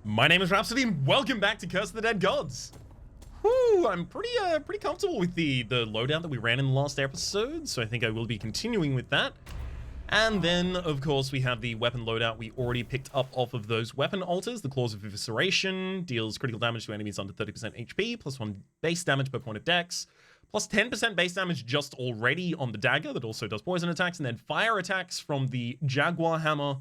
My name is Rhapsody, and welcome back to Curse of the Dead Gods. Whew, I'm pretty comfortable with the loadout that we ran in the last episode, so I think I will be continuing with that. And then, of course, we have the weapon loadout we already picked up off of those weapon altars. The Claws of Evisceration deals critical damage to enemies under 30% HP, plus 1 base damage per point of dex, plus 10% base damage just already on the dagger that also does poison attacks, and then fire attacks from the Jaguar Hammer.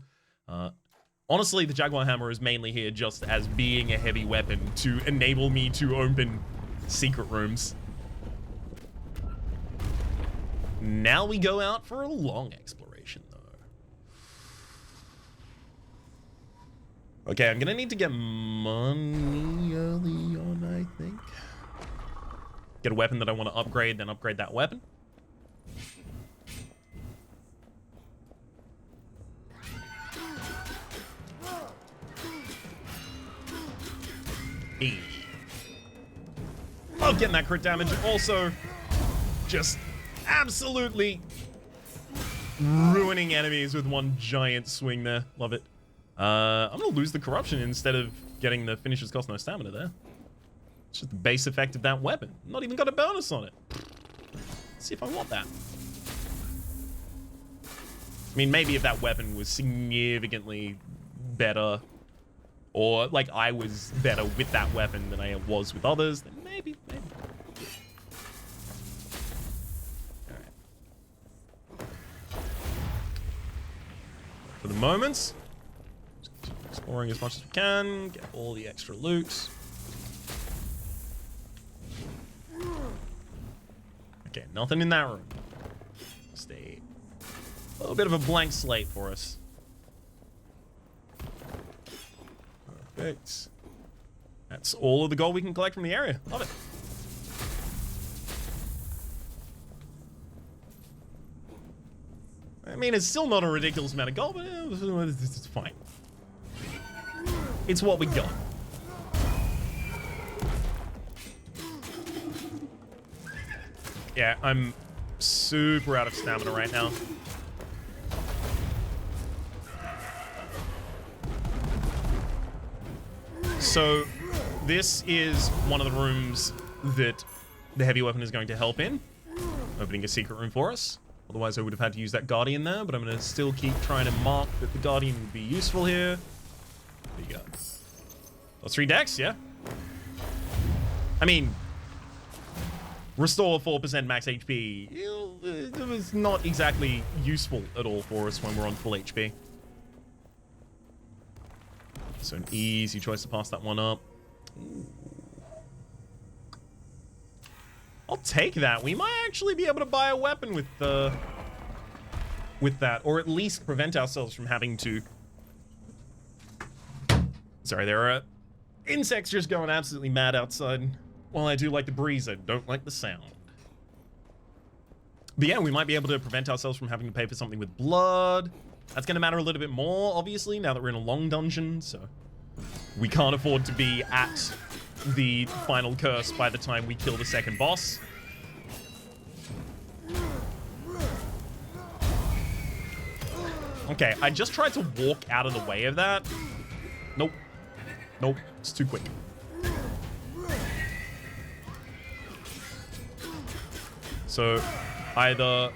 Honestly, the Jaguar Hammer is mainly here just as being a heavy weapon to enable me to open secret rooms. Now we go out for a long exploration, though. Okay, I'm gonna need to get money early on, I think. Get a weapon that I want to upgrade, then upgrade that weapon. Love getting that crit damage. Also, just absolutely ruining enemies with one giant swing there. Love it. I'm gonna lose the corruption instead of getting the finisher's cost no stamina there. It's just the base effect of that weapon. Not even got a bonus on it. Let's see if I want that. I mean, maybe if that weapon was significantly better, or like I was better with that weapon than I was with others, then maybe. Alright. For the moment, just keep exploring as much as we can, get all the extra loot. Okay, nothing in that room. Just a little bit of a blank slate for us. Perfect. That's all of the gold we can collect from the area. Love it. I mean, it's still not a ridiculous amount of gold, but it's fine. It's what we got. Yeah, I'm super out of stamina right now. So, this is one of the rooms that the heavy weapon is going to help in. Opening a secret room for us. Otherwise, I would have had to use that Guardian there, but I'm going to still keep trying to mark that the Guardian would be useful here. There you go. Plus 3 dex, yeah? I mean, restore 4% max HP. It was not exactly useful at all for us when we're on full HP. So an easy choice to pass that one up. Ooh. I'll take that. We might actually be able to buy a weapon with that, or at least prevent ourselves from having to. Sorry, there are insects just going absolutely mad outside. While I do like the breeze, I don't like the sound. But yeah, we might be able to prevent ourselves from having to pay for something with blood. That's going to matter a little bit more, obviously, now that we're in a long dungeon, so we can't afford to be at the final curse by the time we kill the second boss. Okay, I just tried to walk out of the way of that. Nope. Nope, it's too quick. So, either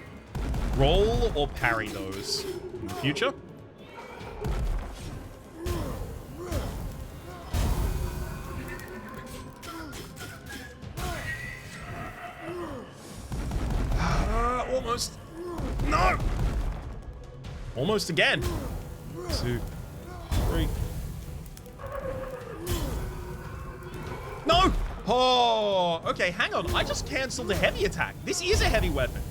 roll or parry those in the future. Almost. No! Almost again. 2, 3. No! Oh, okay, hang on. I just canceled the heavy attack. This is a heavy weapon.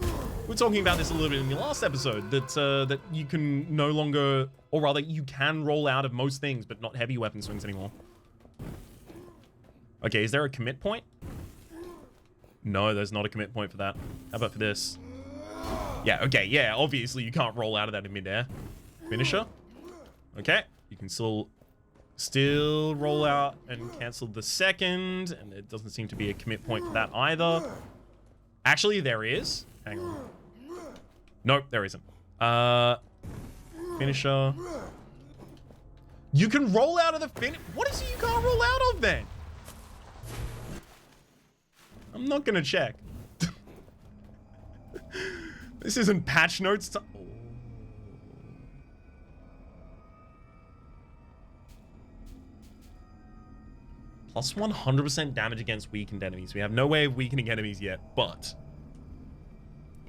We were talking about this a little bit in the last episode, that you can no longer, or rather, you can roll out of most things, but not heavy weapon swings anymore. Okay, is there a commit point? No, there's not a commit point for that. How about for this? Yeah, okay, yeah, obviously you can't roll out of that in midair. Finisher? Okay, you can still roll out and cancel the second, and there doesn't seem to be a commit point for that either. Actually, there is. Hang on. Nope, there isn't. Finisher. You can roll out of the fin. What is it you can't roll out of then? I'm not gonna check. This isn't patch notes to... Oh. Plus 100% damage against weakened enemies. We have no way of weakening enemies yet, but...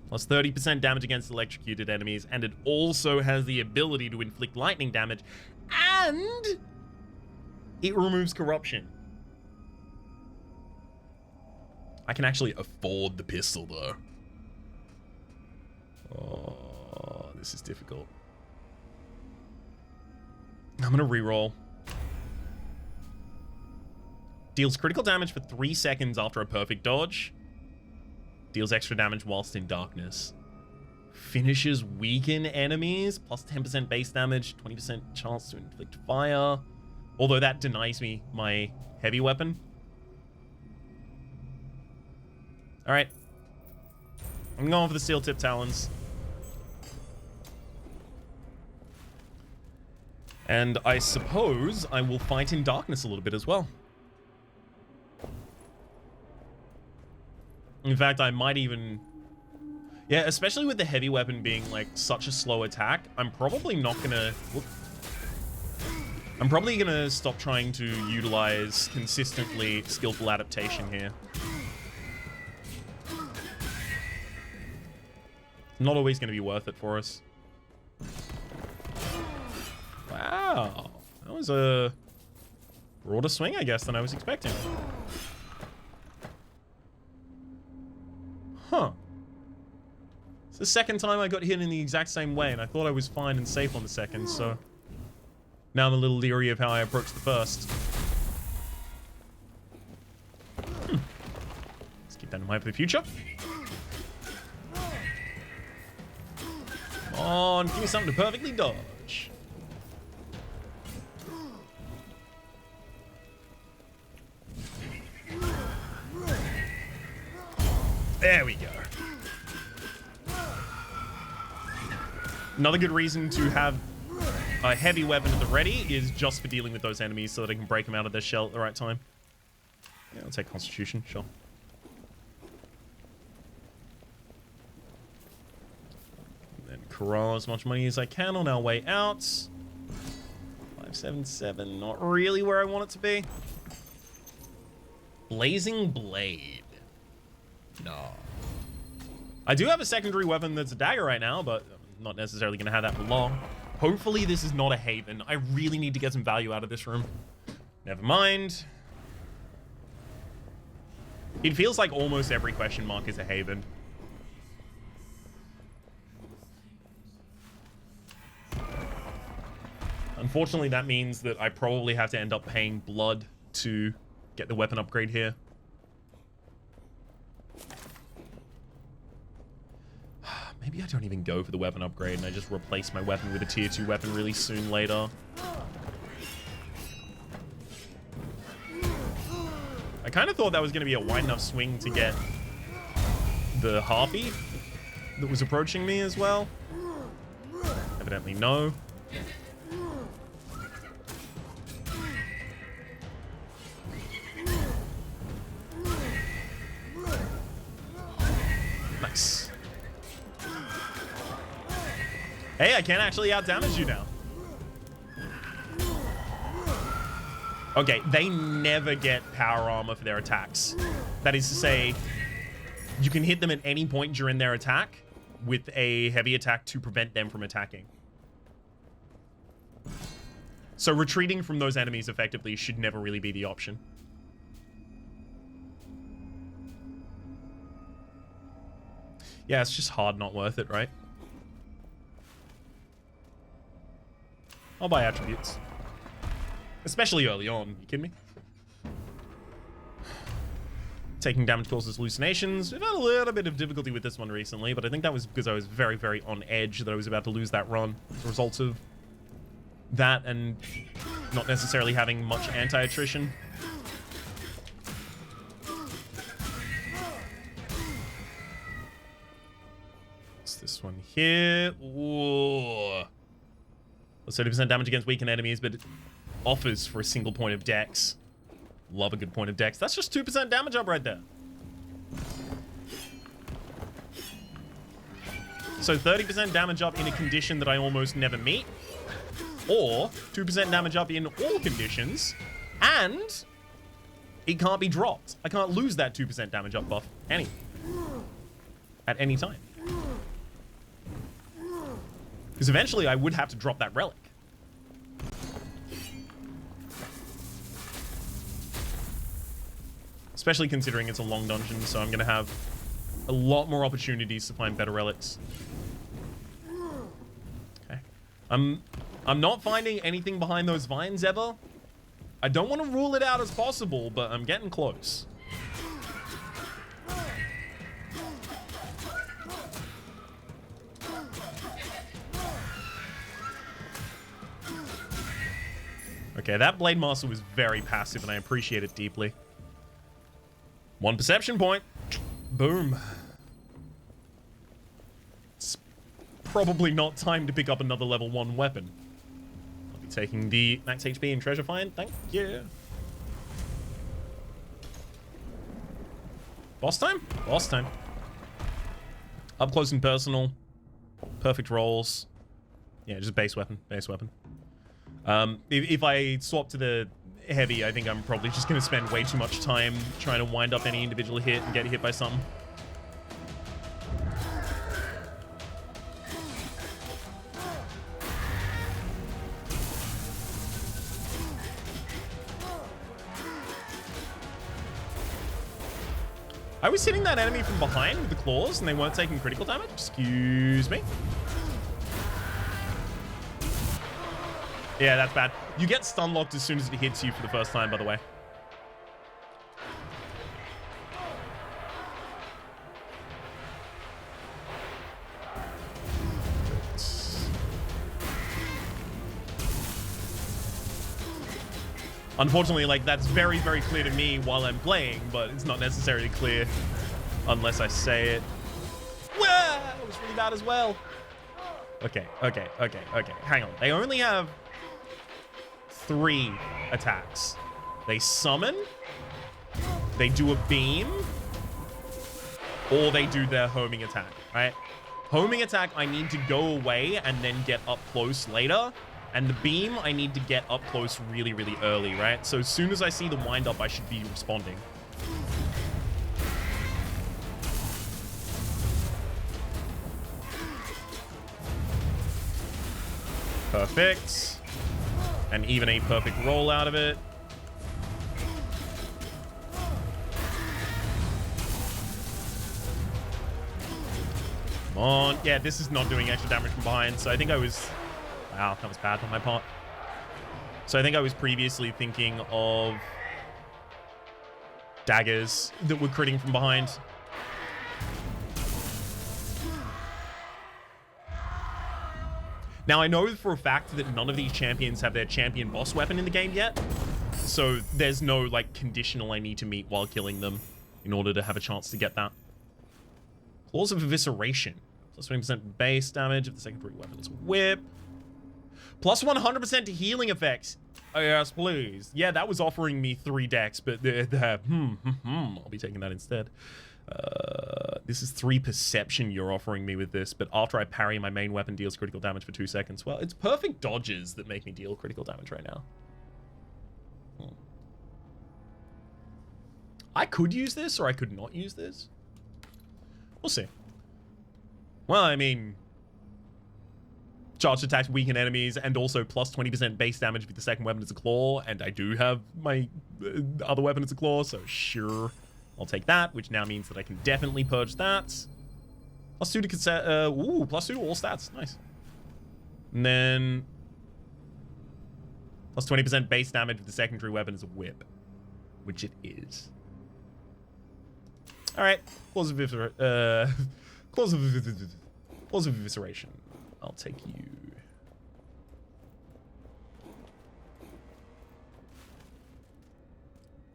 Plus 30% damage against electrocuted enemies, and it also has the ability to inflict lightning damage, and it removes corruption. I can actually afford the pistol, though. Oh, this is difficult. I'm gonna reroll. Deals critical damage for 3 seconds after a perfect dodge. Deals extra damage whilst in darkness. Finishes weaken enemies. Plus 10% base damage. 20% chance to inflict fire. Although that denies me my heavy weapon. Alright. I'm going for the steel tip talons. And I suppose I will fight in darkness a little bit as well. In fact, I might even... Yeah, especially with the heavy weapon being, like, such a slow attack, I'm probably not gonna... Whoop. I'm probably gonna stop trying to utilize consistently skillful adaptation here. Not always gonna be worth it for us. Wow. That was a broader swing, I guess, than I was expecting. Huh. It's the second time I got hit in the exact same way, and I thought I was fine and safe on the second, so... Now I'm a little leery of how I approached the first. Let's keep that in mind for the future. Come on, give me something to perfectly dodge. There we go. Another good reason to have a heavy weapon at the ready is just for dealing with those enemies so that I can break them out of their shell at the right time. Yeah, I'll take Constitution, sure. And then corral as much money as I can on our way out. 577, not really where I want it to be. Blazing Blade. No. I do have a secondary weapon that's a dagger right now, but I'm not necessarily going to have that for long. Hopefully this is not a haven. I really need to get some value out of this room. Never mind. It feels like almost every question mark is a haven. Unfortunately, that means that I probably have to end up paying blood to get the weapon upgrade here. Maybe I don't even go for the weapon upgrade and I just replace my weapon with a tier 2 weapon really soon later. I kind of thought that was going to be a wide enough swing to get the harpy that was approaching me as well. Evidently no. Nice. Hey, I can't actually out-damage you now. Okay, they never get power armor for their attacks. That is to say, you can hit them at any point during their attack with a heavy attack to prevent them from attacking. So retreating from those enemies effectively should never really be the option. Yeah, it's just hard, not worth it, right? I'll buy attributes. Especially early on. You kidding me? Taking damage causes hallucinations. We've had a little bit of difficulty with this one recently, but I think that was because I was very, very on edge that I was about to lose that run as a result of that and not necessarily having much anti-attrition. What's this one here? Ooh. 30% damage against weakened enemies, but it offers for a single point of dex. Love a good point of dex. That's just 2% damage up right there. So 30% damage up in a condition that I almost never meet, or 2% damage up in all conditions, and it can't be dropped. I can't lose that 2% damage up buff at any time. Because eventually I would have to drop that relic. Especially considering it's a long dungeon, so I'm going to have a lot more opportunities to find better relics. Okay. I'm not finding anything behind those vines ever. I don't want to rule it out as possible, but I'm getting close. Okay, that Blade Master was very passive, and I appreciate it deeply. 1 perception point. Boom. It's probably not time to pick up another level 1 weapon. I'll be taking the max HP and treasure find. Thank you. Boss time? Boss time. Up close and personal. Perfect rolls. Yeah, just base weapon. Base weapon. If I swap to the heavy, I think I'm probably just going to spend way too much time trying to wind up any individual hit and get hit by something. I was hitting that enemy from behind with the claws and they weren't taking critical damage. Excuse me. Yeah, that's bad. You get stun locked as soon as it hits you for the first time, by the way. Unfortunately, like, that's very, very clear to me while I'm playing, but it's not necessarily clear unless I say it. Well, that was really bad as well. Okay. Hang on. They only have 3 attacks. They summon, they do a beam, or they do their homing attack, right? Homing attack, I need to go away and then get up close later. And the beam, I need to get up close really, really early, right? So as soon as I see the wind up, I should be responding. Perfect. And even a perfect roll out of it. Come on. Yeah, this is not doing extra damage from behind, so I think I was... Wow, that was bad on my part. So I think I was previously thinking of daggers that were critting from behind. Now, I know for a fact that none of these champions have their champion boss weapon in the game yet. So there's no, like, conditional I need to meet while killing them in order to have a chance to get that. Claws of Evisceration. Plus 20% base damage if the secondary weapon is a whip. Plus 100% to healing effects. Oh, yes, please. Yeah, that was offering me 3 decks, but I'll be taking that instead. This is 3 perception you're offering me with this, but after I parry, my main weapon deals critical damage for 2 seconds. Well, it's perfect dodges that make me deal critical damage right now. I could use this, or I could not use this. We'll see. Well, I mean... Charged attacks weaken enemies, and also plus 20% base damage with the second weapon as a claw, and I do have my other weapon as a claw, so sure. I'll take that, which now means that I can definitely purge that. Plus 2 to cassette, plus 2 to all stats, nice. And then... Plus 20% base damage with the secondary weapon as a whip, which it is. Alright, Claws of Evisceration. I'll take you.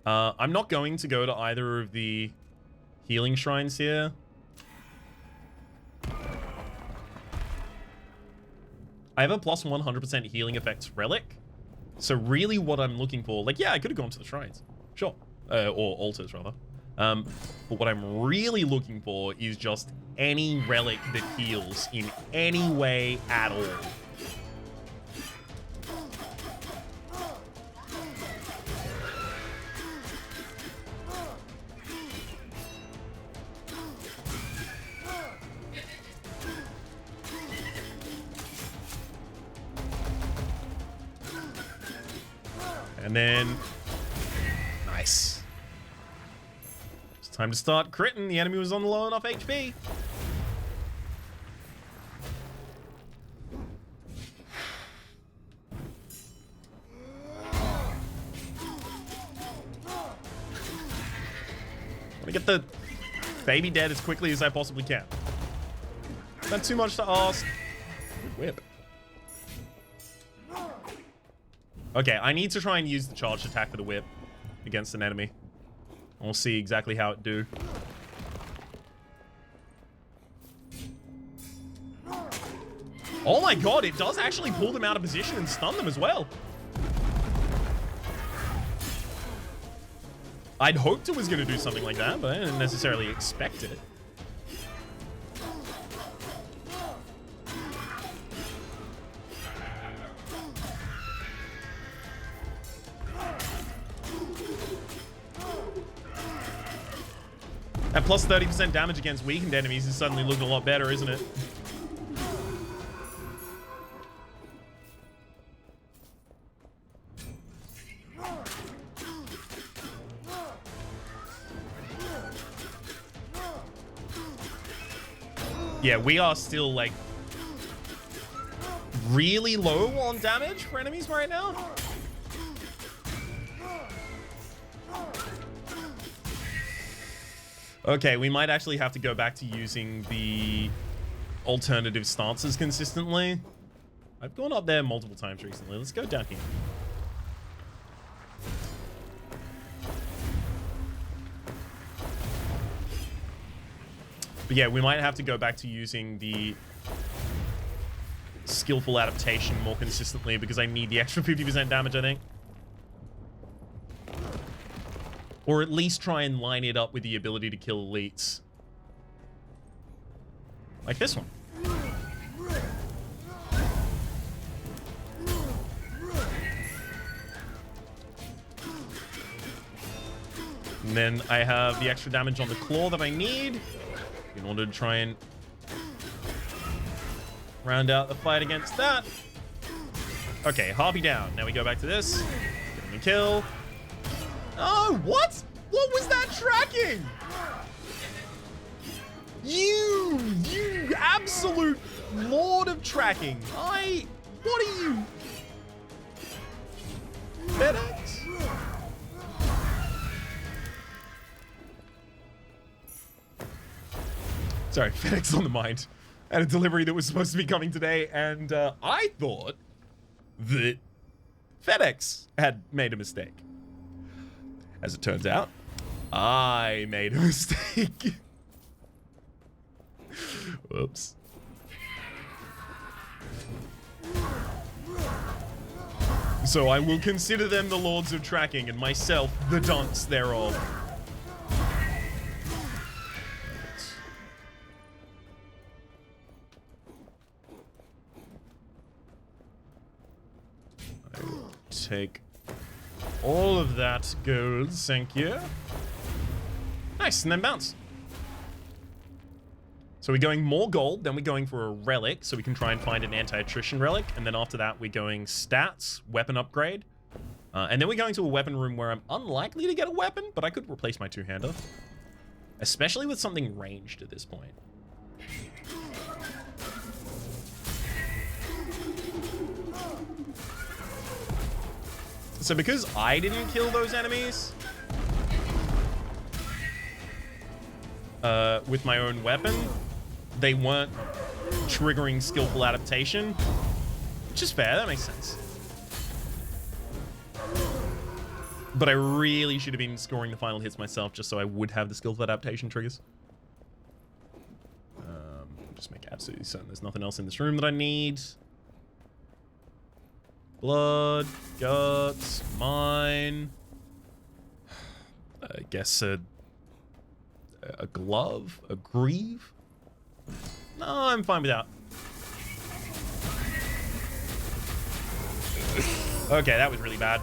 I'm not going to go to either of the healing shrines here. I have a plus 100% healing effects relic. So really what I'm looking for, like, yeah, I could have gone to the shrines. Sure. Or altars, rather. But what I'm really looking for is just any relic that heals in any way at all. And then, nice. It's time to start critting. The enemy was on low enough HP. I'm gonna get the baby dead as quickly as I possibly can. Not too much to ask. Good whip. Okay, I need to try and use the charged attack for the whip against an enemy. We'll see exactly how it do. Oh my god, it does actually pull them out of position and stun them as well. I'd hoped it was going to do something like that, but I didn't necessarily expect it. That plus 30% damage against weakened enemies is suddenly looking a lot better, isn't it? Yeah, we are still, like, really low on damage for enemies right now. Okay, we might actually have to go back to using the alternative stances consistently. I've gone up there multiple times recently. Let's go down here. But yeah, we might have to go back to using the skillful adaptation more consistently because I need the extra 50% damage, I think. Or at least try and line it up with the ability to kill elites. Like this one. And then I have the extra damage on the claw that I need in order to try and round out the fight against that. Okay, Harpy down. Now we go back to this. Get him a kill. Oh, what? What was that tracking? You absolute lord of tracking. What are you? FedEx? Sorry, FedEx on the mind. And a delivery that was supposed to be coming today, and I thought that FedEx had made a mistake. As it turns out, I made a mistake. Whoops. So I will consider them the lords of tracking and myself the dunce thereof. I will take all of that gold, thank you. Nice, and then bounce. So we're going more gold, then we're going for a relic, so we can try and find an anti-attrition relic, and then after that we're going stats, weapon upgrade, and then we're going to a weapon room where I'm unlikely to get a weapon, but I could replace my two-hander. Especially with something ranged at this point. So because I didn't kill those enemies with my own weapon, they weren't triggering skillful adaptation, which is fair, that makes sense. But I really should have been scoring the final hits myself just so I would have the skillful adaptation triggers. Just make absolutely certain there's nothing else in this room that I need. Blood, guts, mine. I guess a glove, a greave. No, I'm fine with that. Okay, that was really bad.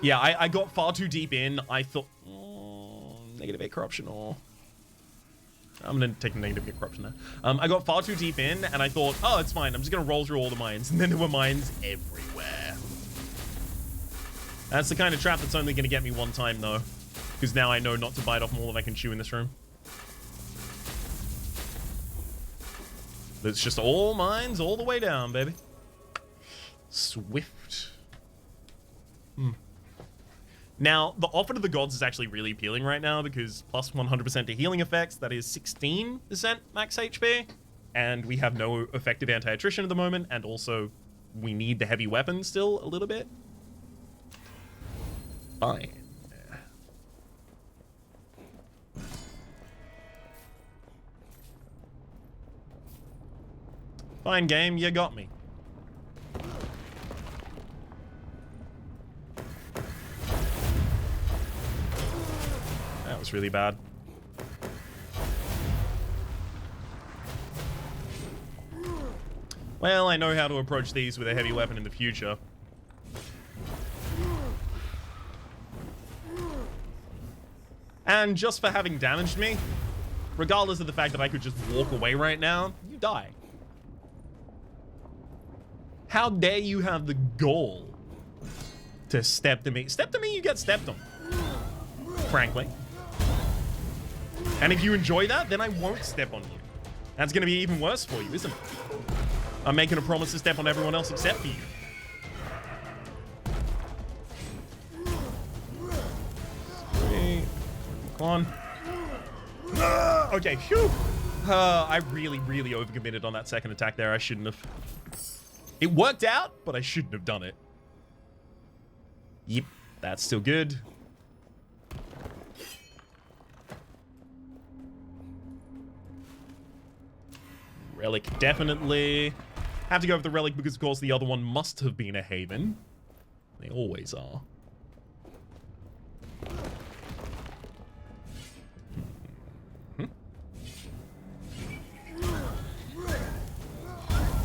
Yeah, I got far too deep in. I thought, negative 8 corruption, or I'm gonna take a negative 8 corruption there. I got far too deep in, and I thought, oh, it's fine. I'm just gonna roll through all the mines, and then there were mines everywhere. That's the kind of trap that's only gonna get me one time, though, because now I know not to bite off more than I can chew in this room. It's just all mines all the way down, baby. Swift. Now, the Offer to the Gods is actually really appealing right now because plus 100% to healing effects, that is 16% max HP. And we have no effective anti-attrition at the moment, and also we need the heavy weapon still a little bit. Fine. Fine game, you got me. That was really bad. Well, I know how to approach these with a heavy weapon in the future. And just for having damaged me, regardless of the fact that I could just walk away right now, you die. How dare you have the gall to step to me? Step to me, you get stepped on. Frankly. And if you enjoy that, then I won't step on you. That's going to be even worse for you, isn't it? I'm making a promise to step on everyone else except for you. Sweet. Come on. Okay, phew. I really, really overcommitted on that second attack there. I shouldn't have. It worked out, but I shouldn't have done it. Yep, that's still good. Relic, definitely. Have to go with the relic because, of course, the other one must have been a haven. They always are.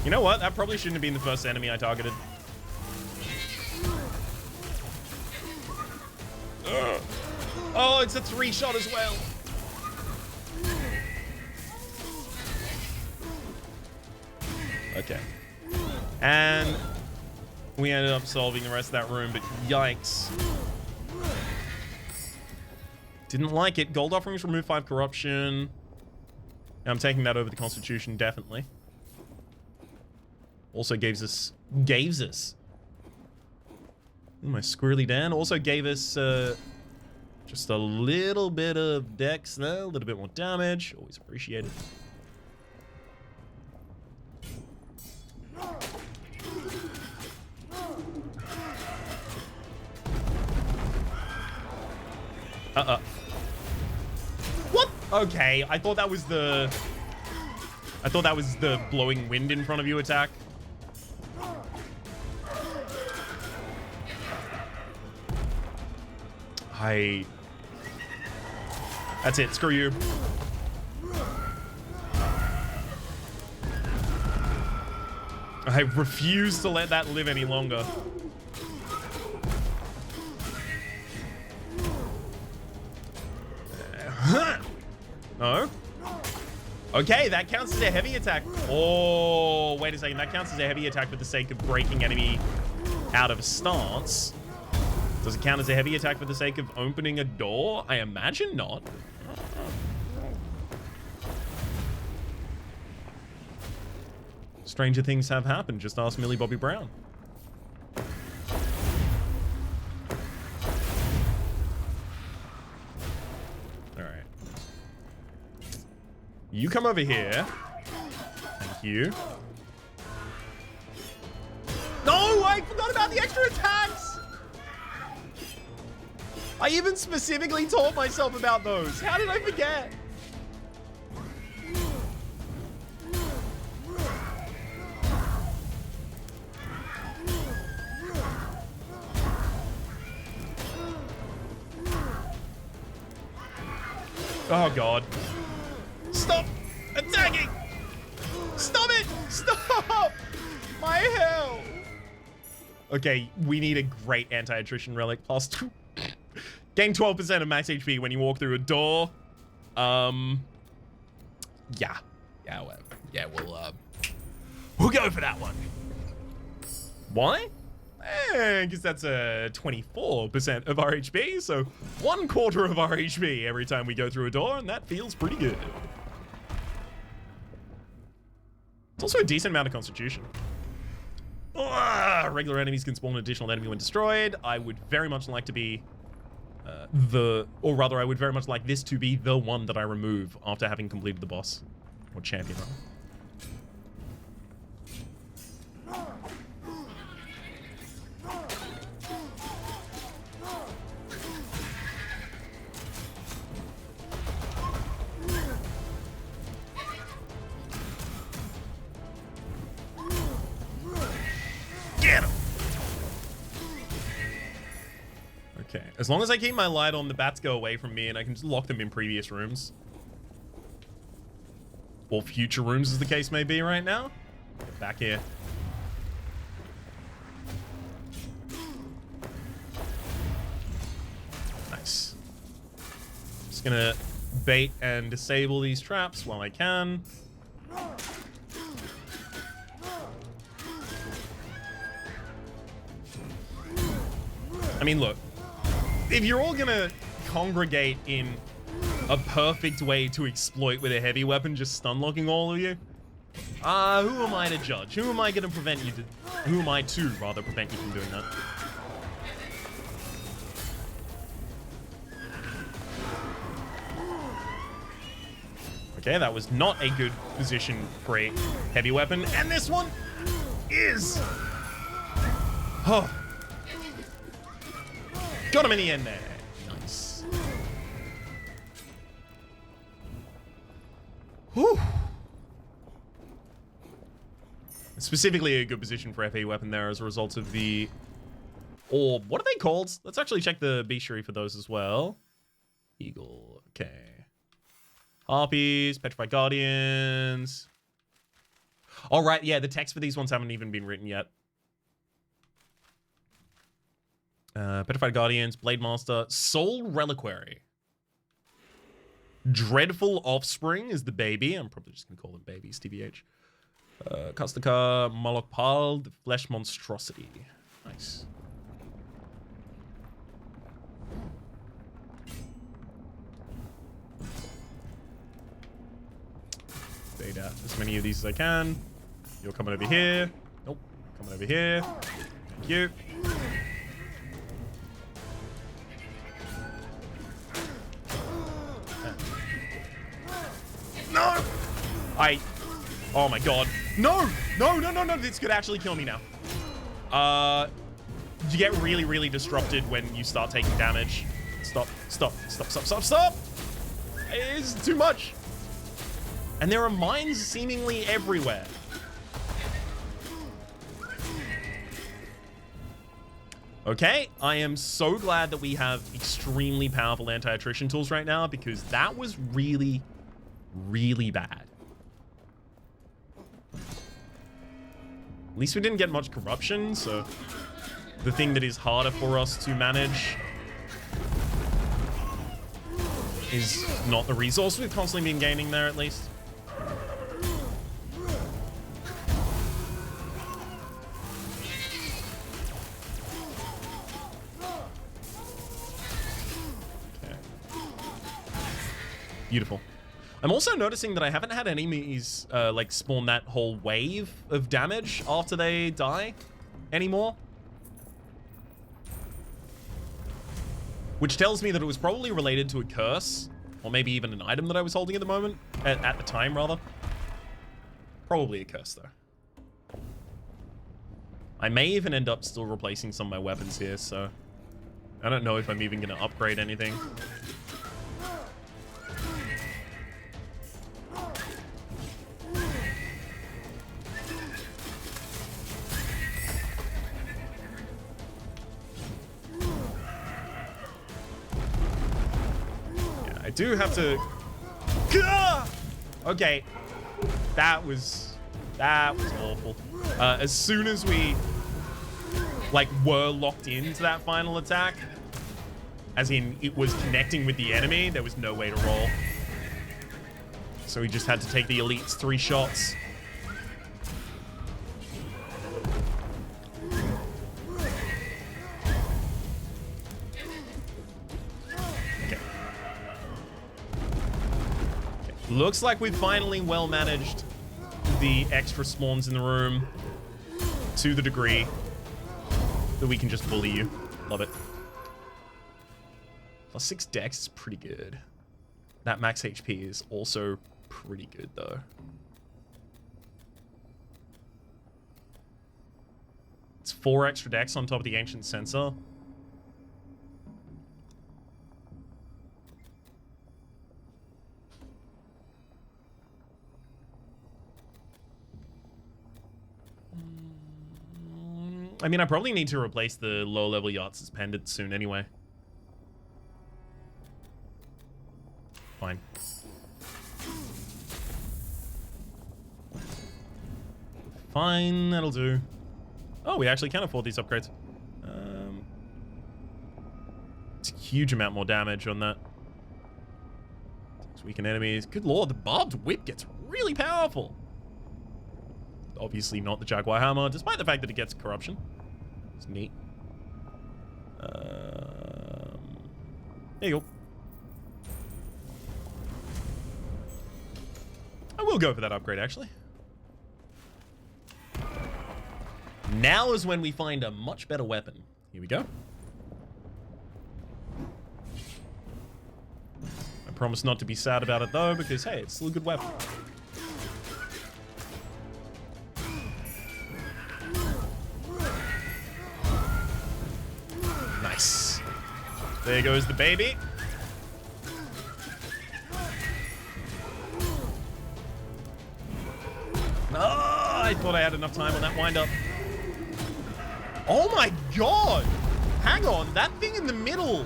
You know what? That probably shouldn't have been the first enemy I targeted. Ugh. Oh, it's a 3-shot as well. Okay. And we ended up solving the rest of that room, but yikes. Didn't like it. Gold offerings remove 5 corruption. I'm taking that over the Constitution, definitely. Also gave us... Ooh, my squirrely Dan. Also gave us just a little bit of dex there, a little bit more damage. Always appreciated. What? Okay, I thought that was the blowing wind in front of you attack. That's it. Screw you. I refuse to let that live any longer. No. Okay, that counts as a heavy attack. Oh, wait a second. That counts as a heavy attack for the sake of breaking enemy out of a stance. Does it count as a heavy attack for the sake of opening a door? I imagine not. Stranger things have happened. Just ask Millie Bobby Brown. Alright. You come over here. Thank you. No! I forgot about the extra attacks! I even specifically taught myself about those. How did I forget? Oh, God. Stop attacking! Stop it! Stop! My hell! Okay, we need a great anti-attrition relic. Plus 2. Gain 12% of max HP when you walk through a door. Yeah. Yeah, well, yeah, we'll go for that one. Why? Because that's a 24% of our HP, so 1/4 of our HP every time we go through a door, and that feels pretty good. It's also a decent amount of constitution. Regular enemies can spawn an additional enemy when destroyed. I would very much like to be or rather, I would very much like this to be the one that I remove after having completed the boss. Or champion, rather. Get him! Okay, as long as I keep my light on, the bats go away from me and I can just lock them in previous rooms. Or future rooms, as the case may be right now. Get back here. Nice. Just gonna bait and disable these traps while I can. I mean, look. If you're all gonna congregate in a perfect way to exploit with a heavy weapon, just stun locking all of you, who am I to judge? Who am I gonna prevent you to... Who am I to, rather, prevent you from doing that? Okay, that was not a good position for a heavy weapon, and this one is... Oh. Got him in the end there. Nice. Whew. Specifically a good position for FA weapon there as a result of the orb. What are they called? Let's actually check the bestiary for those as well. Eagle. Okay. Harpies, Petrified Guardians. All right, yeah, the text for these ones haven't even been written yet. Petrified Guardians, Blade Master, Soul Reliquary. Dreadful Offspring is the baby. I'm probably just going to call them babies, TBH. Kastaka, Malokpal, the Flesh Monstrosity. Nice. Bait out as many of these as I can. You're coming over here. Nope. Coming over here. Thank you. No! Oh my god. No! No, no, no, no. This could actually kill me now. You get really, really disrupted when you start taking damage. Stop, stop, stop, stop, stop, stop! It's too much. And there are mines seemingly everywhere. Okay, I am so glad that we have extremely powerful anti-attrition tools right now, because that was really, really bad. At least we didn't get much corruption, so the thing that is harder for us to manage is not the resource we've constantly been gaining there, at least. Okay. Beautiful. I'm also noticing that I haven't had enemies like spawn that whole wave of damage after they die anymore. Which tells me that it was probably related to a curse, or maybe even an item that I was holding at the moment, at the time rather. Probably a curse though. I may even end up still replacing some of my weapons here, so I don't know if I'm even going to upgrade anything. I do have to Gah! Okay, that was awful. As soon as we like were locked into that final attack, as in it was connecting with the enemy, there was no way to roll. So we just had to take the elite's 3 shots. Looks like we've finally well managed the extra spawns in the room to the degree that we can just bully you. Love it. +6 dex is pretty good. That max HP is also pretty good though. It's 4 extra dex on top of the ancient sensor. I mean, I probably need to replace the low-level Yaht's pendant soon anyway. Fine. Fine, that'll do. Oh, we actually can afford these upgrades. It's a huge amount more damage on that. Weaken enemies. Good lord, the barbed whip gets really powerful. Obviously not the Jaguar Hammer, despite the fact that it gets corruption. It's neat. There you go. I will go for that upgrade, actually. Now is when we find a much better weapon. Here we go. I promise not to be sad about it, though, because, hey, it's still a good weapon. Nice. There goes the baby. I thought I had enough time on that wind-up. Oh my god! Hang on, that thing in the middle.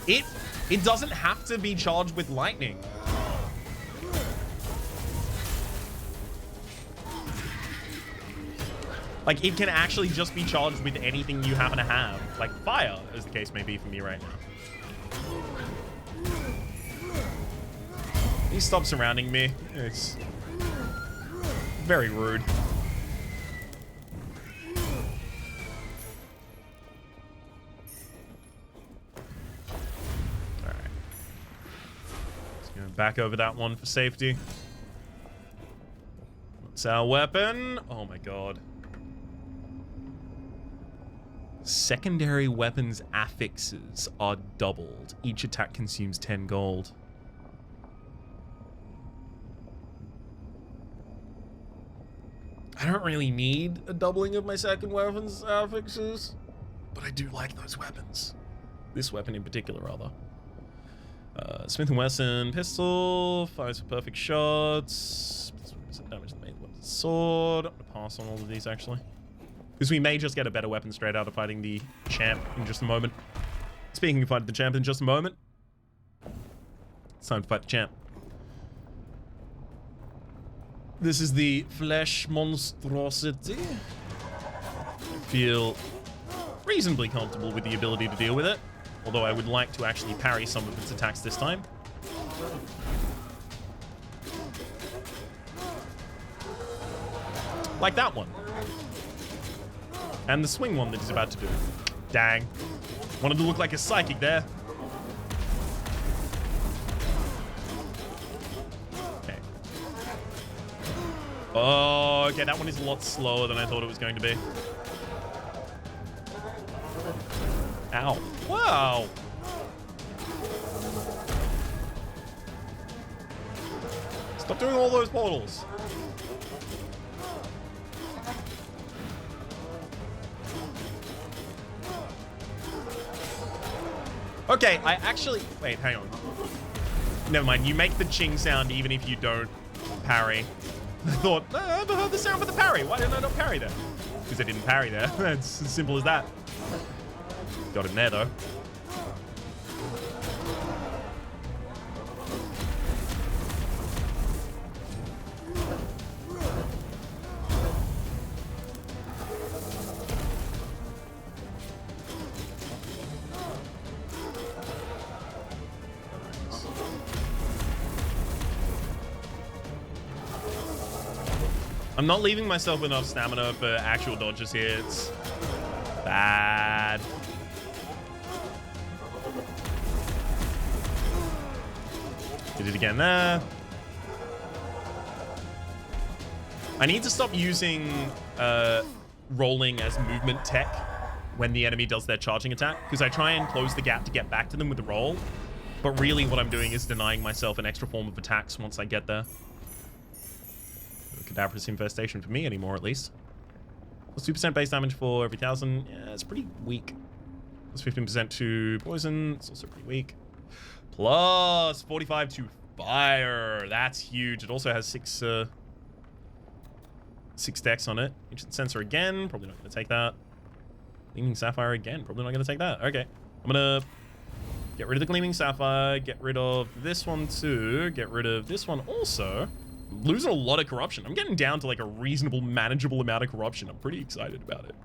It doesn't have to be charged with lightning. Like, it can actually just be charged with anything you happen to have. Like fire, as the case may be for me right now. Please stop surrounding me. It's very rude. Alright. Let's go back over that one for safety. What's our weapon? Oh my god. Secondary weapons affixes are doubled. Each attack consumes 10 gold. I don't really need a doubling of my second weapons affixes, but I do like those weapons. This weapon in particular, rather. Smith & Wesson pistol, fires for perfect shots. Damage to the main weapon's sword. I'm gonna pass on all of these, actually. Because we may just get a better weapon straight out of fighting the champ in just a moment. Speaking of fighting the champ in just a moment, it's time to fight the champ. This is the flesh monstrosity. I feel reasonably comfortable with the ability to deal with it, although I would like to actually parry some of its attacks this time. Like that one. And the swing one that he's about to do. Dang. Wanted to look like a psychic there. Okay. Oh, okay, that one is a lot slower than I thought it was going to be. Ow. Wow. Stop doing all those portals. Okay, I actually... Wait, hang on. Never mind, you make the ching sound even if you don't parry. I thought, I never heard the sound for the parry. Why didn't I not parry there? Because I didn't parry there. It's as simple as that. Got in there, though. I'm not leaving myself enough stamina for actual dodges here. It's bad. Did it again there. I need to stop using rolling as movement tech when the enemy does their charging attack, because I try and close the gap to get back to them with the roll. But really what I'm doing is denying myself an extra form of attacks once I get there. Cadaverous infestation for me anymore, at least. Plus 2% base damage for every 1,000. Yeah, it's pretty weak. Plus 15% to poison. It's also pretty weak. Plus 45 to fire. That's huge. It also has 6 dex on it. Ancient Sensor again. Probably not going to take that. Gleaming Sapphire again. Probably not going to take that. Okay. I'm going to get rid of the Gleaming Sapphire. Get rid of this one too. Get rid of this one also. I'm losing a lot of corruption. I'm getting down to like a reasonable, manageable amount of corruption. I'm pretty excited about it.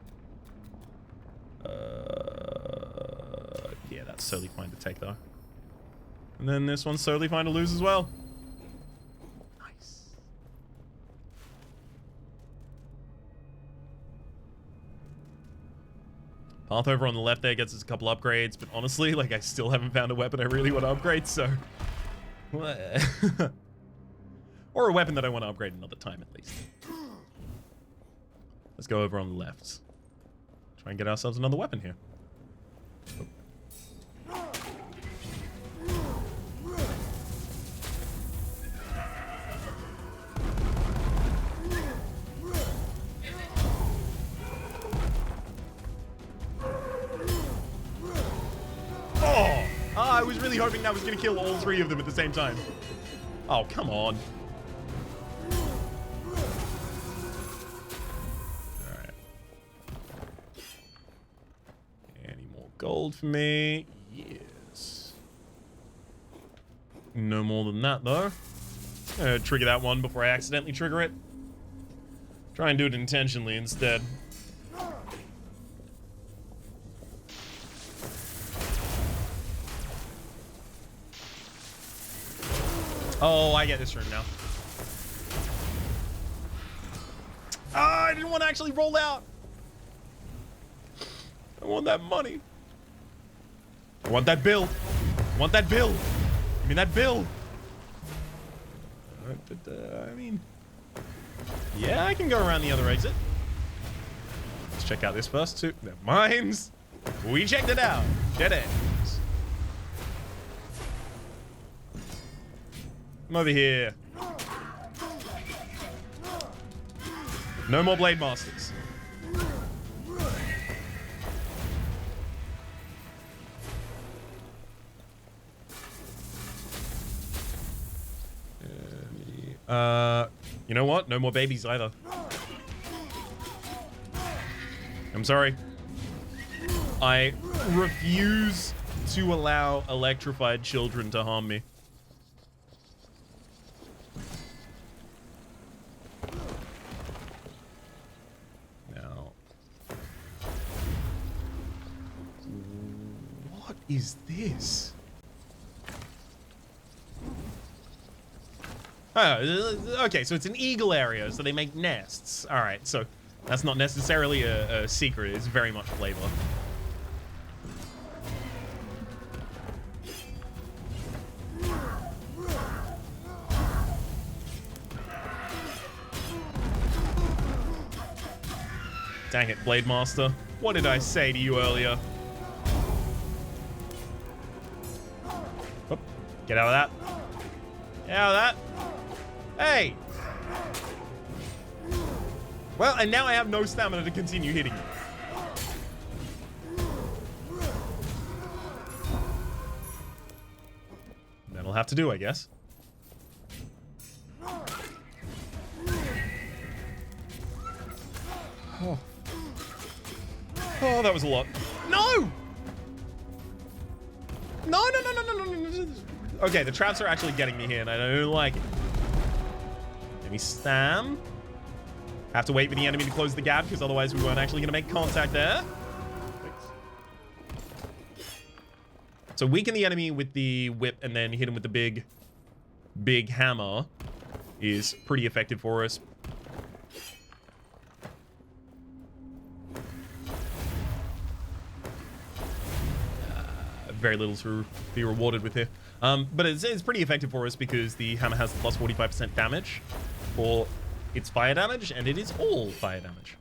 Yeah, that's totally fine to take though. And then this one's totally fine to lose as well. Nice. Path over on the left there gets us a couple upgrades, but honestly, like, I still haven't found a weapon I really want to upgrade, so... Or a weapon that I want to upgrade another time, at least. Let's go over on the left. Try and get ourselves another weapon here. Oh! I was really hoping that was going to kill all 3 of them at the same time. Oh, come on. Alright. Any more gold for me? Yes. No more than that, though. I'm gonna trigger that one before I accidentally trigger it. Try and do it intentionally instead. Oh, I get this room now. Ah, I didn't want to actually roll out. I want that money. I want that bill. I want that bill. Give me that bill. I mean, yeah, I can go around the other exit. Let's check out this first too. They're mines. We checked it out. Dead ends. Come over here. No more Blade Masters. You know what? No more babies either. I'm sorry. I refuse to allow electrified children to harm me. Now, what is this? Oh, okay, so it's an eagle area, so they make nests. All right, so that's not necessarily a secret. It's very much flavor. Dang it, Blade Master. What did I say to you earlier? Oop, get out of that. Get out of that. Hey! Well, and now I have no stamina to continue hitting you. That'll have to do, I guess. Oh. Oh, that was a lot. No! No, no, no, no, no, no, no. Okay, the traps are actually getting me here, and I don't like it. Let me stam. Have to wait for the enemy to close the gap, because otherwise we weren't actually going to make contact there. So weaken the enemy with the whip and then hit him with the big hammer is pretty effective for us. very little to be rewarded with here. But it's pretty effective for us because the hammer has plus 45% damage for its fire damage, and it is all fire damage.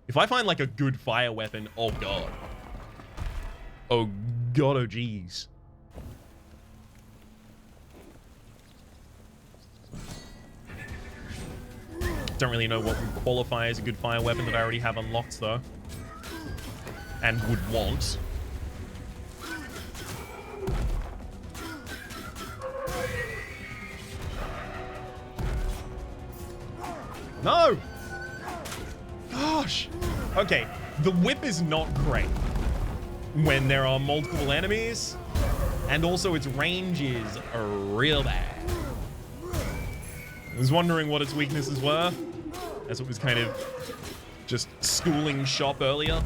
If I find like a good fire weapon, oh god. Oh god, oh geez. Don't really know what would qualify as a good fire weapon that I already have unlocked though. And would want. No! Gosh! Okay, the whip is not great when there are multiple enemies, and also its range is real bad. I was wondering what its weaknesses were, as it was kind of just schooling shop earlier.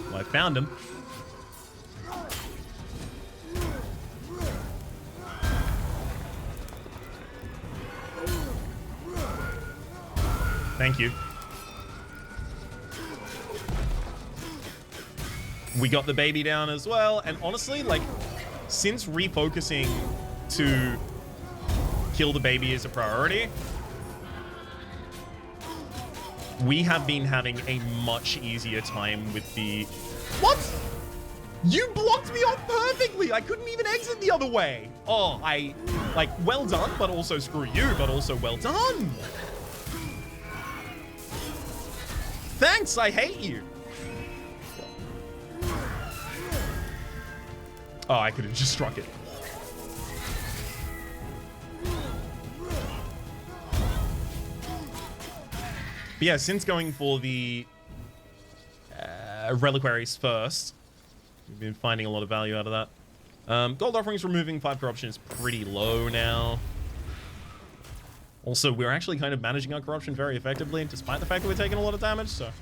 Well, I found him. Thank you. We got the baby down as well, and honestly, like, since refocusing to kill the baby is a priority, we have been having a much easier time with the... What? You blocked me off perfectly! I couldn't even exit the other way! Oh, like, well done, but also screw you, but also well done! Thanks, I hate you! Oh, I could have just struck it. But yeah, since going for the reliquaries first, we've been finding a lot of value out of that. Gold offerings removing 5 corruption is pretty low now. Also, we're actually kind of managing our corruption very effectively, despite the fact that we're taking a lot of damage, so... It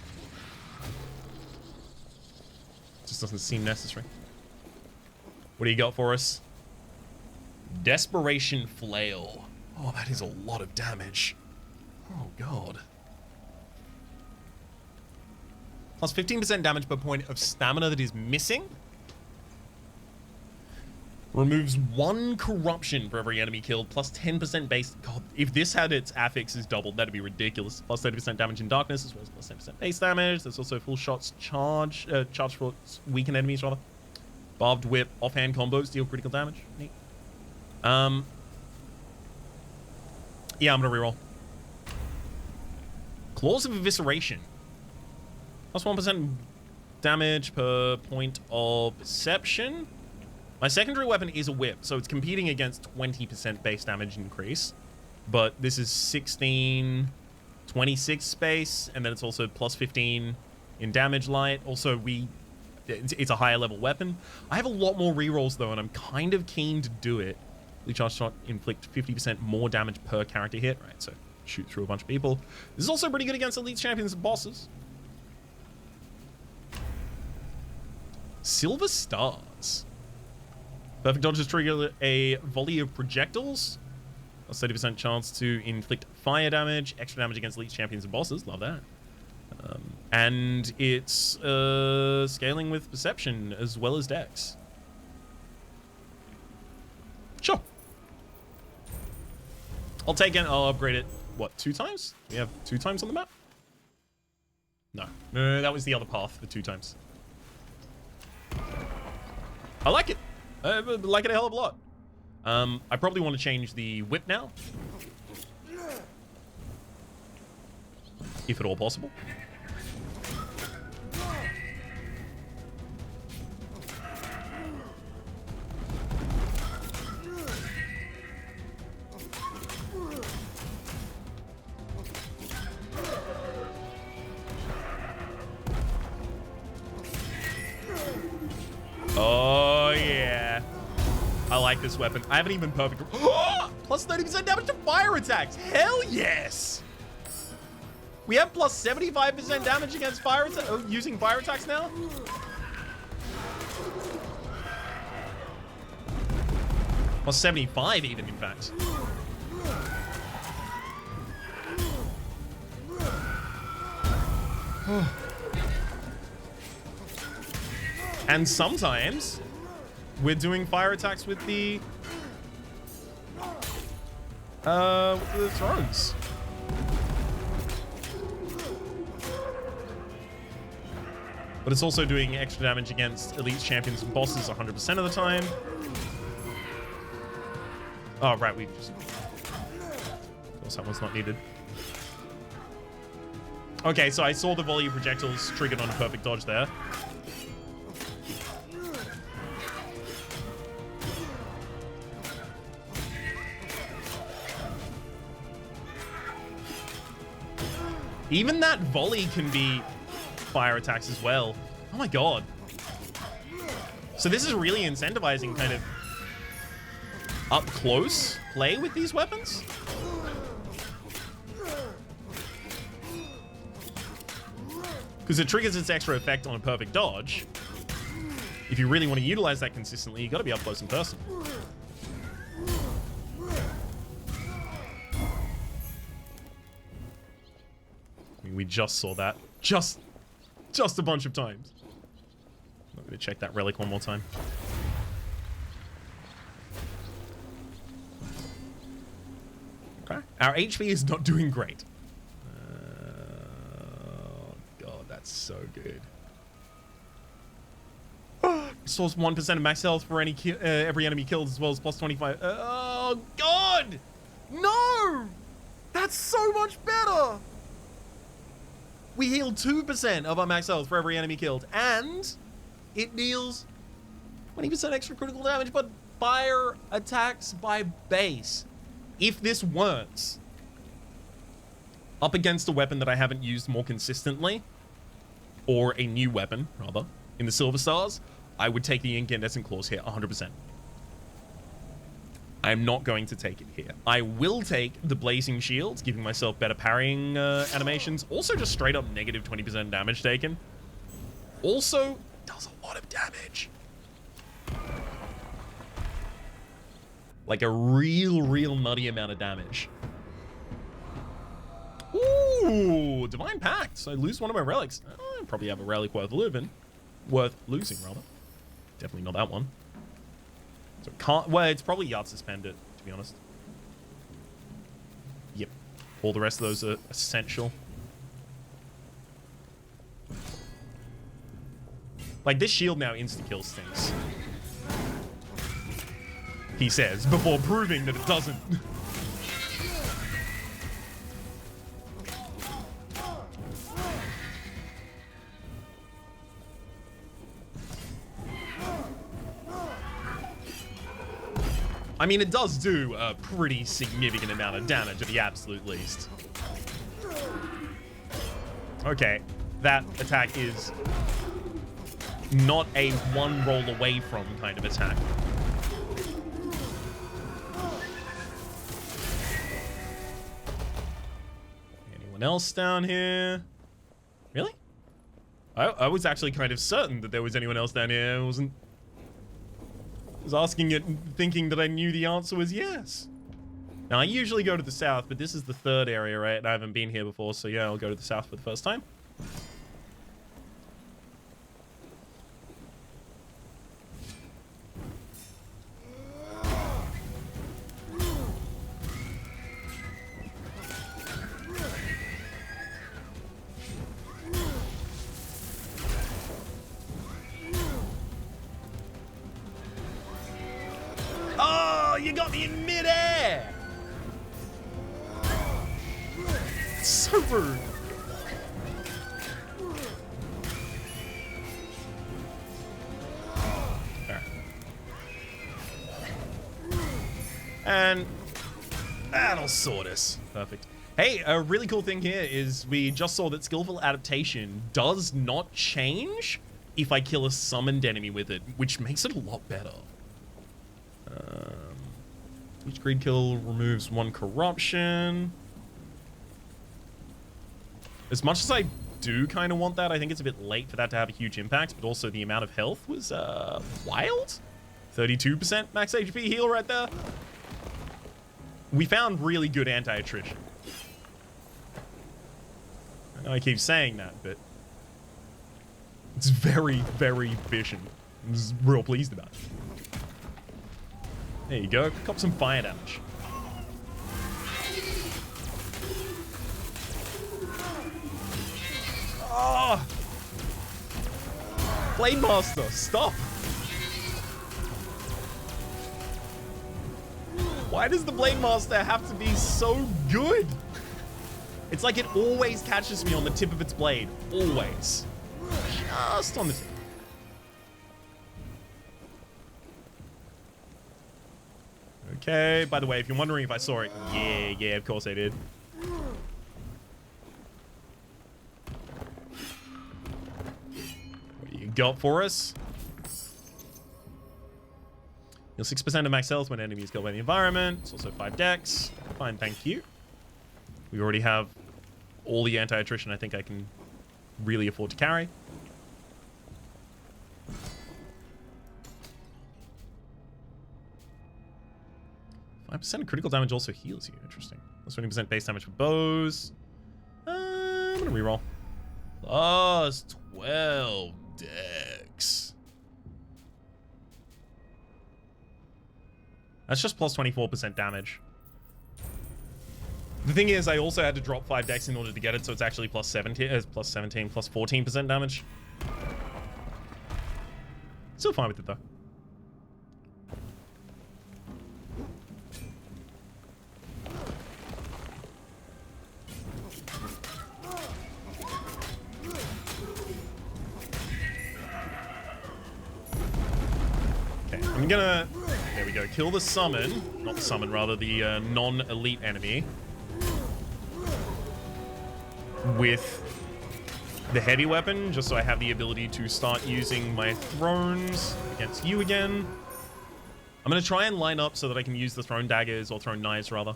just doesn't seem necessary. What do you got for us? Desperation Flail. Oh, that is a lot of damage. Oh, God. Plus 15% damage per point of stamina that is missing. Removes 1 corruption for every enemy killed. Plus 10% base... God, if this had its affixes doubled, that'd be ridiculous. Plus 30% damage in darkness, as well as plus 10% base damage. There's also full shots charge for weakened enemies, rather. Barbed whip, offhand combos, deal critical damage. Neat. Yeah, I'm gonna reroll. Claws of Evisceration. Plus 1% damage per point of perception. My secondary weapon is a whip, so it's competing against 20% base damage increase. But this is 16, 26 space, and then it's also plus 15 in damage light. Also, it's a higher level weapon. I have a lot more rerolls though, and I'm kind of keen to do it. Recharge shot inflict 50% more damage per character hit. Right, so shoot through a bunch of people. This is also pretty good against elite champions and bosses. Silver Stars. Perfect dodges trigger a volley of projectiles. A 30% chance to inflict fire damage. Extra damage against elite champions and bosses. Love that. And it's scaling with perception as well as dex. Sure. I'll take it. I'll upgrade it. What, 2 times? We have 2 times on the map? No, that was the other path, the 2 times. I like it. I like it a hell of a lot. I probably want to change the whip now. If at all possible. Oh, yeah. I like this weapon. I haven't even perfect... Plus 30% damage to fire attacks. Hell yes. We have plus 75% damage against fire attacks. Using fire attacks now. Plus 75 even, in fact. And sometimes we're doing fire attacks with the throws. But it's also doing extra damage against elite champions and bosses 100% of the time. Oh, right, we just... Of course, that one's not needed. Okay, so I saw the volley of projectiles triggered on a perfect dodge there. Even that volley can be fire attacks as well. Oh my god. So this is really incentivizing kind of up close play with these weapons. Because it triggers its extra effect on a perfect dodge. If you really want to utilize that consistently, you got to be up close and personal. I mean, we just saw that. Just a bunch of times. I'm going to check that relic one more time. Okay. Our HP is not doing great. Oh, God, that's so good. Restores 1% of max health for any every enemy killed, as well as plus 25. Oh, God! No! That's so much better! We heal 2% of our max health for every enemy killed, and it deals 20% extra critical damage, but fire attacks by base. If this works up against a weapon that I haven't used more consistently, or a new weapon, rather, in the Silver Stars, I would take the Incandescent Claws here, 100%. I'm not going to take it here. I will take the Blazing Shields, giving myself better parrying animations. Also, just straight up negative 20% damage taken. Also, does a lot of damage. Like a real nutty amount of damage. Ooh, Divine Pact. So I lose one of my relics. I probably have a relic worth losing, rather. Definitely not that one. So it can't, well, it's probably Yard Suspended, to be honest. Yep. All the rest of those are essential. Like, this shield now insta-kills things. He says, before proving that it doesn't. I mean, it does do a pretty significant amount of damage at the absolute least. Okay, that attack is not a one roll away from kind of attack. Anyone else down here? Really? I was actually kind of certain that there was anyone else down here. I was asking it, thinking that I knew the answer was yes. Now, I usually go to the south, but this is the third area, right? And I haven't been here before, so yeah, I'll go to the south for the first time. You got me in midair! So rude. Alright. And that'll sort us. Perfect. Hey, a really cool thing here is we just saw that skillful adaptation does not change if I kill a summoned enemy with it, which makes it a lot better. Each greed kill removes 1 corruption. As much as I do kind of want that, I think it's a bit late for that to have a huge impact, but also the amount of health was wild. 32% max HP heal right there. We found really good anti-attrition. I know I keep saying that, but it's very efficient. I'm just real pleased about it. There you go. Cop some fire damage. Oh! Blade Master, stop! Why does the Blade Master have to be so good? It's like it always catches me on the tip of its blade. Always. Just on the tip. Okay, by the way, if you're wondering if I saw it, yeah, of course I did. What do you got for us? You'll 6% of max health when enemies is killed by the environment. It's also 5 dex. Fine, thank you. We already have all the anti-attrition I think I can really afford to carry. 5% of critical damage also heals you. Interesting. Plus 20% base damage for bows. I'm gonna reroll. Plus 12 dex. That's just plus 24% damage. The thing is, I also had to drop 5 dex in order to get it, so it's actually plus 17, plus 14% damage. Still fine with it, though. Okay, I'm gonna... There we go. Kill the summon. Not the summon, rather the non-elite enemy. With the heavy weapon, just so I have the ability to start using my thrones against you again. I'm going to try and line up so that I can use the thrown daggers, or thrown knives rather,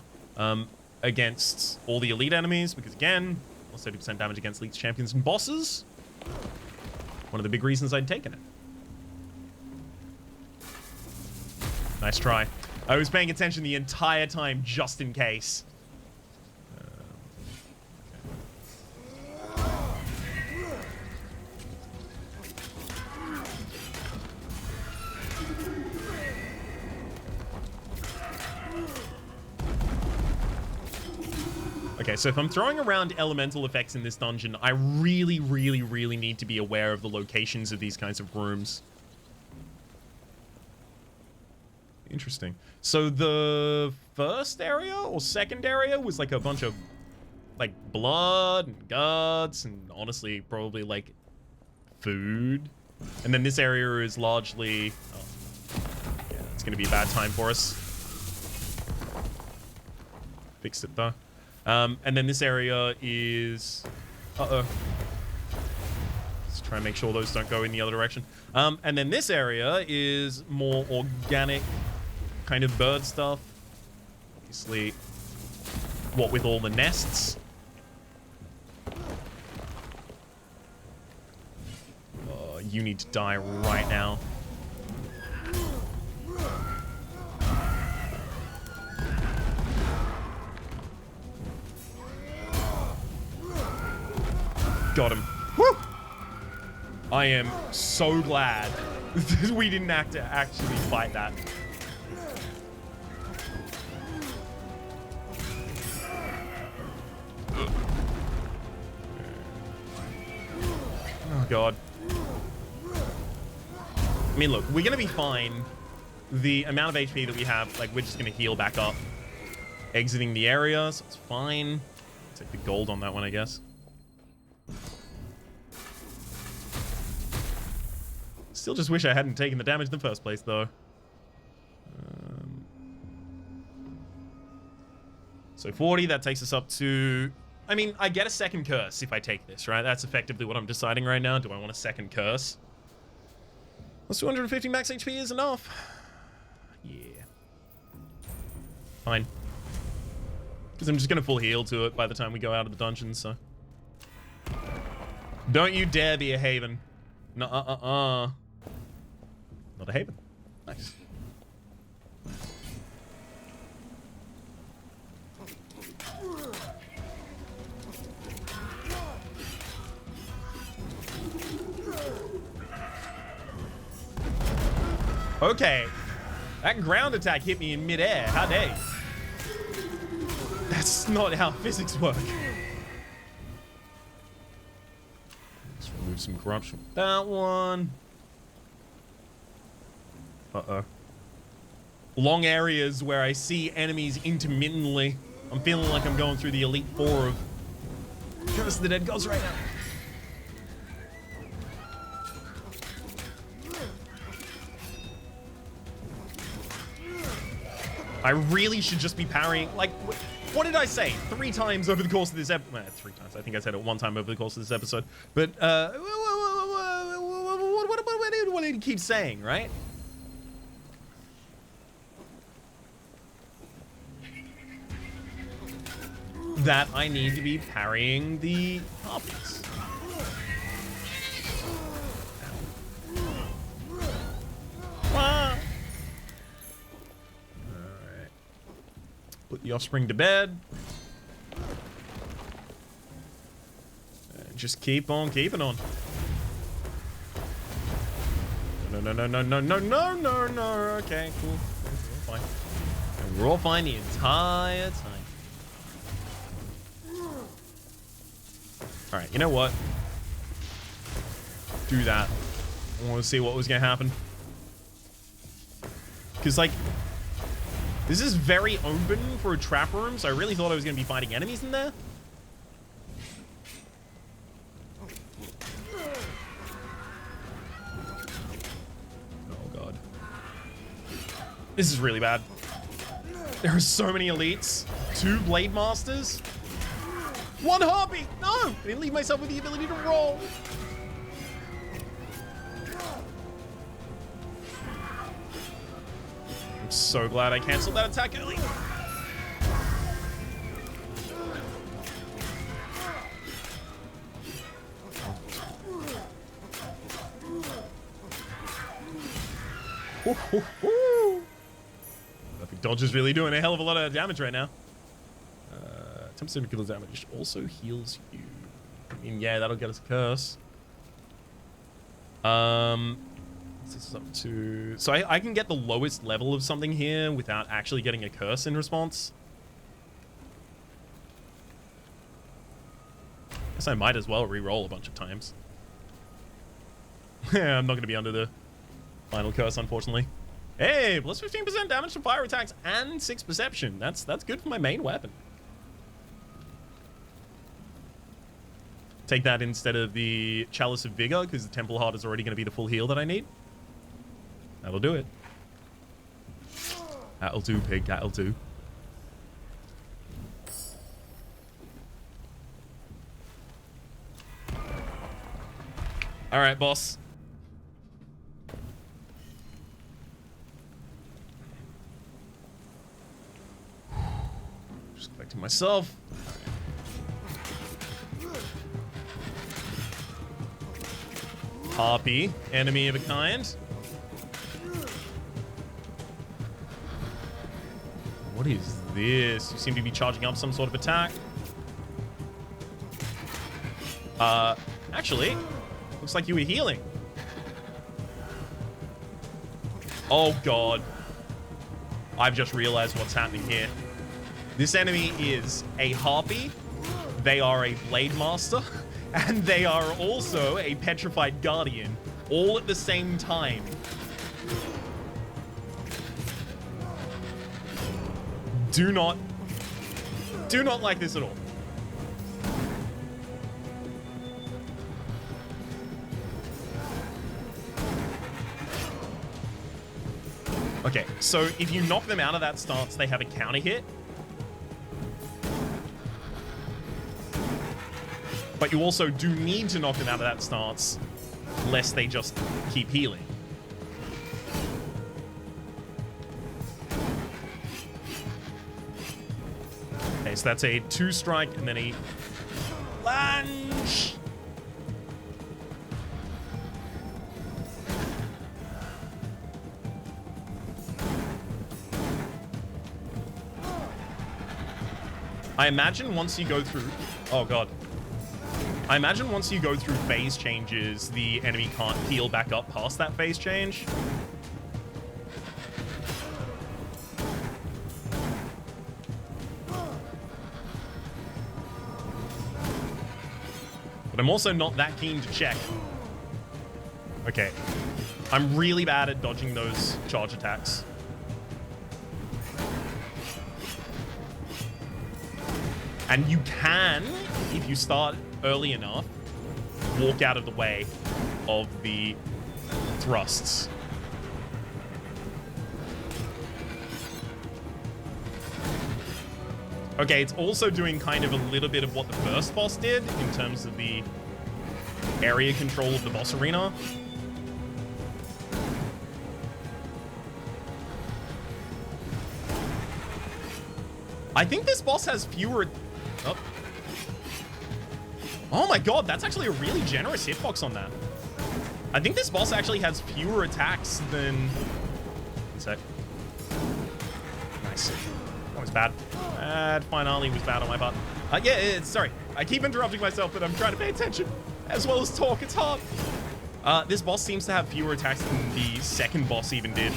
against all the elite enemies, because again, plus 30% damage against elite champions and bosses. One of the big reasons I'd taken it. Nice try. I was paying attention the entire time, just in case. Okay, so if I'm throwing around elemental effects in this dungeon, I really, really, really need to be aware of the locations of these kinds of rooms. Interesting. So the first area or second area was like a bunch of like blood and guts and honestly probably like food. And then this area is largely... Oh, yeah, it's going to be a bad time for us. Fixed it though. And then this area is... Uh-oh. Let's try and make sure those don't go in the other direction. And then this area is more organic kind of bird stuff. Obviously, what with all the nests. Oh, you need to die right now. Got him. Woo! I am so glad that we didn't actually fight that. Oh, God. I mean, look, we're going to be fine. The amount of HP that we have, like, we're just going to heal back up. Exiting the area, so it's fine. Take the gold on that one, I guess. Still just wish I hadn't taken the damage in the first place, though. So 40, that takes us up to... I mean, I get a second curse if I take this, right? That's effectively what I'm deciding right now. Do I want a second curse? Plus 250 max HP is enough. Yeah. Fine. Because I'm just going to full heal to it by the time we go out of the dungeon, so... Don't you dare be a Haven. No, Not a Haven. Nice. Okay. That ground attack hit me in midair. How dare you? That's not how physics work. Let's remove some corruption with that one. Uh-oh. Long areas where I see enemies intermittently. I'm feeling like I'm going through the Elite Four of Curse of the Dead Gods right now. I really should just be parrying, like, what did I say? 3 times over the course of this episode. Well, 3 times. I think I said it 1 time over the course of this episode. But, what did he keep saying, right? That I need to be parrying the harpies. Ah. Alright. Put the offspring to bed. And just keep on keeping on. No. Okay, cool. We're all fine. And we're all fine the entire time. Alright, you know what? Do that. I want to see what was going to happen. Because, like, this is very open for a trap room, so I really thought I was going to be fighting enemies in there. Oh, God. This is really bad. There are so many elites. 2 Blade Masters. 1 Harpy! No! I didn't leave myself with the ability to roll. I'm so glad I canceled that attack early. I think Dodge is really doing a hell of a lot of damage right now. 10% of killer damage also heals you. I mean, yeah, that'll get us a curse. What's this up to? So I can get the lowest level of something here without actually getting a curse in response. Guess I might as well re-roll a bunch of times. Yeah, I'm not going to be under the final curse, unfortunately. Hey, plus 15% damage to fire attacks and 6 perception. That's good for my main weapon. Take that instead of the Chalice of Vigor, because the Temple Heart is already going to be the full heal that I need. That'll do it. That'll do, pig. That'll do. All right, boss. Just collecting myself. Harpy, enemy of a kind. What is this? You seem to be charging up some sort of attack. Actually, looks like you were healing. Oh, God. I've just realized what's happening here. This enemy is a Harpy. They are a Blade Master. And they are also a Petrified Guardian, all at the same time. Do not like this at all. Okay, so if you knock them out of that stance, they have a counter hit. But you also do need to knock them out of that stance, lest they just keep healing. Okay, so that's a 2 strike and then a lunge. I imagine once you go through... Oh, God. I imagine once you go through phase changes, the enemy can't heal back up past that phase change. But I'm also not that keen to check. Okay. I'm really bad at dodging those charge attacks. And you can, if you start early enough, walk out of the way of the thrusts. Okay, it's also doing kind of a little bit of what the first boss did in terms of the area control of the boss arena. I think this boss has fewer... Oh. Oh my god, that's actually a really generous hitbox on that. I think this boss actually has fewer attacks than... One sec. Nice. That was bad. That finale was bad on my part. Sorry. I keep interrupting myself, but I'm trying to pay attention as well as talk. It's hard. This boss seems to have fewer attacks than the second boss even did.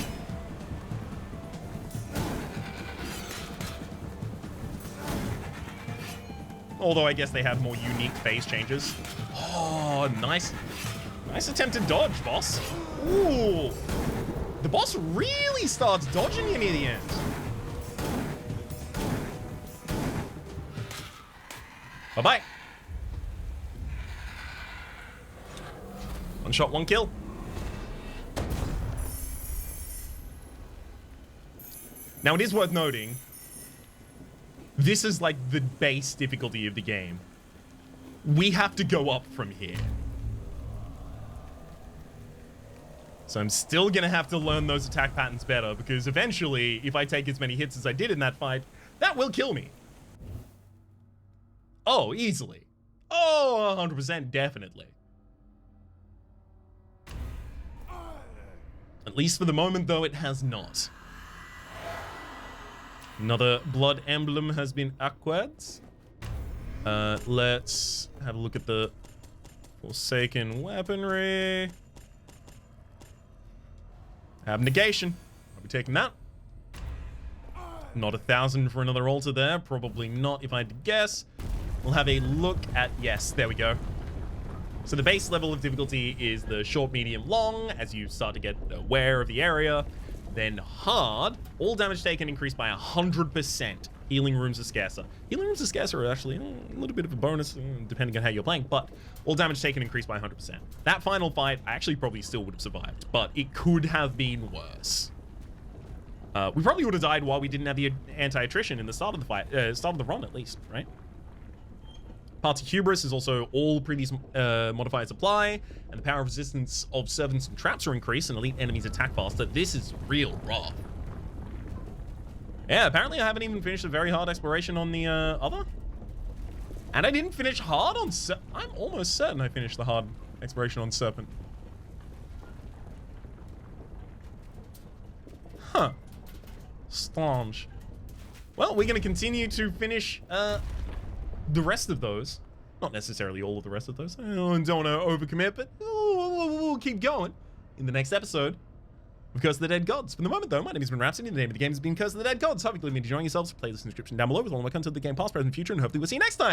Although I guess they have more unique phase changes. Oh, nice. Nice attempted dodge, boss. Ooh. The boss really starts dodging you near the end. Bye-bye. One shot, one kill. Now, it is worth noting, this is like the base difficulty of the game. We have to go up from here. So I'm still gonna have to learn those attack patterns better, because eventually, if I take as many hits as I did in that fight, that will kill me. Oh, easily. Oh, 100% definitely. At least for the moment, though, it has not. Another blood emblem has been acquired. Let's have a look at the Forsaken weaponry. Abnegation. I'll be taking that. Not 1,000 for another altar there. Probably not, if I had to guess. We'll have a look at... Yes, there we go. So the base level of difficulty is the short, medium, long, as you start to get aware of the area. Then hard. All damage taken increased by 100%. Healing rooms are scarcer. Healing rooms are scarcer are actually a little bit of a bonus, depending on how you're playing, but all damage taken increased by 100%. That final fight, I actually probably still would have survived, but it could have been worse. We probably would have died while we didn't have the anti-attrition in the start of the fight, start of the run at least, right? Parts of Hubris is also all previous modifiers apply, and the power of resistance of servants and traps are increased, and elite enemies attack faster. This is real rough. Yeah, apparently I haven't even finished a very hard exploration on the other. And I didn't finish hard on I'm almost certain I finished the hard exploration on Serpent. Huh. Strange. Well, we're going to continue to finish the rest of those. Not necessarily all of the rest of those. I don't want to overcommit, but we'll keep going in the next episode of Curse of the Dead Gods. For the moment, though, my name has been Rhapsody. The name of the game has been Curse of the Dead Gods. Hope you've been enjoying yourselves. Play the description down below with all my content of the game past, present, future, and hopefully we'll see you next time.